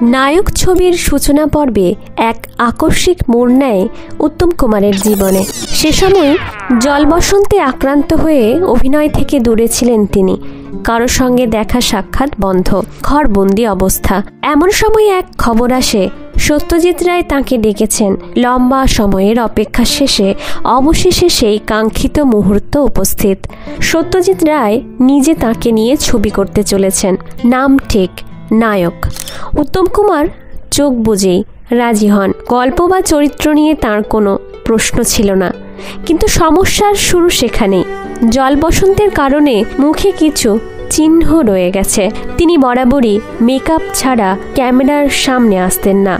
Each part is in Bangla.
নায়ক ছবির সূচনা পর্বে এক আকস্মিক মোড় নেয় উত্তম কুমারের জীবনে। সে সময় জলবসন্তে আক্রান্ত হয়ে অভিনয় থেকে দূরে ছিলেন তিনি। কারো সঙ্গে দেখা সাক্ষাৎ বন্ধ, ঘরবন্দি অবস্থা। এমন সময় এক খবর আসে, সত্যজিৎ রায় তাঁকে ডেকেছেন। লম্বা সময়ের অপেক্ষা শেষে অবশেষে সেই কাঙ্ক্ষিত মুহূর্ত উপস্থিত। সত্যজিৎ রায় নিজে তাঁকে নিয়ে ছবি করতে চলেছেন। নাম ঠিক, নায়ক। উত্তম কুমার চোখ বুজেই রাজি হন। গল্প বা চরিত্র নিয়ে তার কোনো প্রশ্ন ছিল না, কিন্তু সমস্যার শুরু সেখানেই। জলবসন্তের কারণে মুখে কিছু চিহ্ন রয়ে গেছে। তিনি বরাবরই মেকআপ ছাড়া ক্যামেরার সামনে আসতেন না।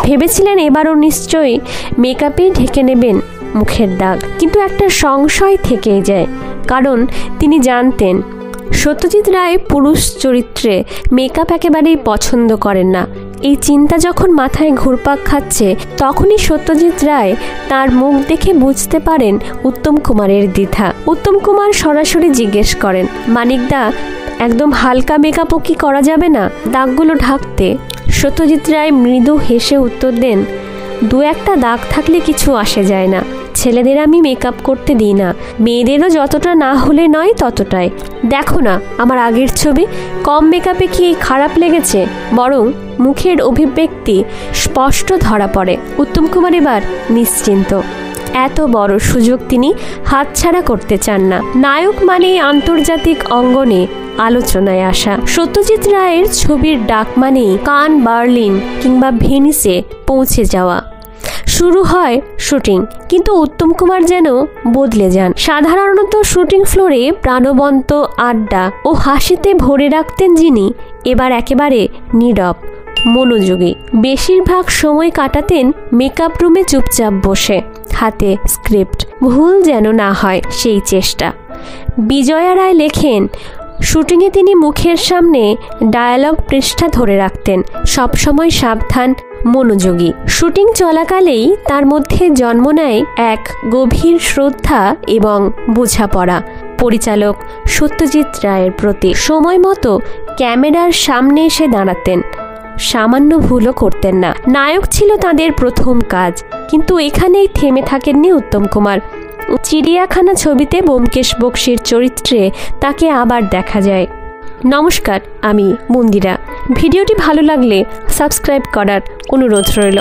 ভেবেছিলেন এবারও নিশ্চয়ই মেকআপেই ঢেকে নেবেন মুখের দাগ, কিন্তু একটা সংশয় থেকেই যায়। কারণ তিনি জানতেন সত্যজিৎ রায় পুরুষ চরিত্রে মেকআপ একেবারেই পছন্দ করেন না। এই চিন্তা যখন মাথায় ঘুরপাক খাচ্ছে, তখনই সত্যজিৎ রায় তার মুখ দেখে বুঝতে পারেন উত্তম কুমারের দ্বিধা। উত্তম কুমার সরাসরি জিজ্ঞেস করেন, মানিকদা, একদম হালকা মেকআপও কি করা যাবে না দাগগুলো ঢাকতে? সত্যজিৎ রায় মৃদু হেসে উত্তর দেন, দু একটা দাগ থাকলে কিছু আসে যায় না। ছেলেদের আমি মেকআপ করতে দিই না, মেয়েদেরও যতটা না হলে নয় ততটাই। দেখো না আমার আগের ছবি, কম মেকআপে কি খারাপ লেগেছে? বরং মুখের অভিব্যক্তি স্পষ্ট ধরা পড়ে। উত্তম কুমার এবার নিশ্চিন্ত। এত বড় সুযোগ তিনি হাতছাড়া করতে চান না। নায়ক মানে আন্তর্জাতিক অঙ্গনে আলোচনায় আসা। সত্যজিৎ রায়ের ছবির ডাক মানেই কান, বার্লিন কিংবা ভেনিসে পৌঁছে যাওয়া। শুরু হয় শুটিং, কিন্তু উত্তম কুমার যেন বদলে যান। সাধারণত শুটিং ফ্লোরে প্রাণবন্ত আড্ডা ও হাসিতে ভরে রাখতেন যিনি, এবার একেবারে নীরব, মনোযোগী। বেশিরভাগ সময় কাটাতেন মেকআপ রুমে চুপচাপ বসে, হাতে স্ক্রিপ্ট। ভুল যেন না হয় সেই চেষ্টা। বিজয়া রায় লেখেন, শুটিংয়ে তিনি মুখের সামনে ডায়ালগ পৃষ্ঠা ধরে রাখতেন, সবসময় সাবধান, মনোযোগী। শুটিং চলাকালেই তার মধ্যে জন্ম নেয় এক গভীর শ্রদ্ধা এবং বোঝাপড়া পরিচালক সত্যজিৎ রায়ের প্রতি। সময় মতো ক্যামেরার সামনে এসে দাঁড়াতেন, সামান্য ভুলও করতেন না। নায়ক ছিল তাদের প্রথম কাজ, কিন্তু এখানেই থেমে থাকেননি উত্তম কুমার। চিড়িয়াখানা ছবিতে ব্যোমকেশ বক্সির চরিত্রে তাকে আবার দেখা যায়। নমস্কার, আমি মন্দিরা। ভিডিওটি ভালো লাগলে সাবস্ক্রাইব করার অনুরোধ রইল।